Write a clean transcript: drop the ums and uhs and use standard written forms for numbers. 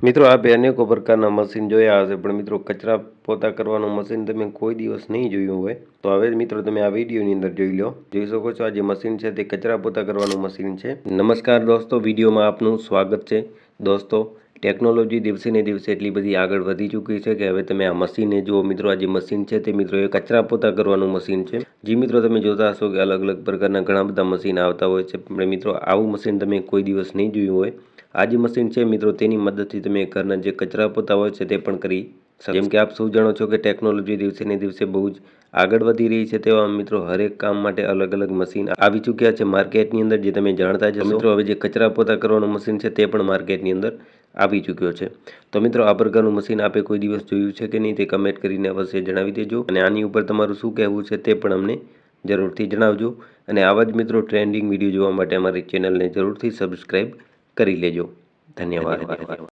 મિત્રો આપે અનેકો પ્રકારના મશીન જોયા હશે, પણ મિત્રો કચરા પોતા કરવાનું મશીન તમે કોઈ દિવસ નહીં જોયું હોય તો હવે મિત્રો તમે આ વિડીયોની અંદર જોઈ લો. જોઈ શકો છો આ જે મશીન છે તે કચરા પોતા કરવાનું મશીન છે. નમસ્કાર દોસ્તો, વિડીયોમાં આપનું સ્વાગત છે. દોસ્તો, ટેકનોલોજી દિવસે ને દિવસે એટલી બધી આગળ વધી ચૂકી છે કે હવે તમે આ મશીનને જુઓ. મિત્રો આ જે મશીન છે તે મિત્રો એ કચરા પોતા કરવાનું મશીન છે. જે મિત્રો તમે જોતા હશો કે અલગ અલગ પ્રકારના ઘણા બધા મશીન આવતા હોય છે, પણ મિત્રો આવું મશીન તમે કોઈ દિવસ નહીં જોયું હોય. આ જે મશીન છે મિત્રો તેની મદદથી તમે ઘરના જે કચરા પોતા હોય છે તે પણ કરી શકો. જેમ કે આપ સૌ જાણો છો કે ટેકનોલોજી દિવસે ને દિવસે બહુ જ આગળ વધી રહી છે, તેવા મિત્રો હરેક કામ માટે અલગ અલગ મશીન આવી ચૂક્યા છે માર્કેટની અંદર, જે તમે જાણતા જ હશો. મિત્રો હવે જે કચરા પોતા કરવાનું મશીન છે તે પણ માર્કેટની અંદર આવી ચૂક્યો છે. તો મિત્રો આ પ્રકારનું મશીન આપે કોઈ દિવસ જોયું છે કે નહીં તે કમેન્ટ કરીને અવશ્ય જણાવી દેજો, અને આની ઉપર તમારું શું કહેવું છે તે પણ અમને જરૂરથી જણાવજો. અને આવા જ મિત્રો ટ્રેન્ડિંગ વિડીયો જોવા માટે અમારી ચેનલને જરૂરથી સબસ્ક્રાઈબ કરી લેજો. ધન્યવાદ.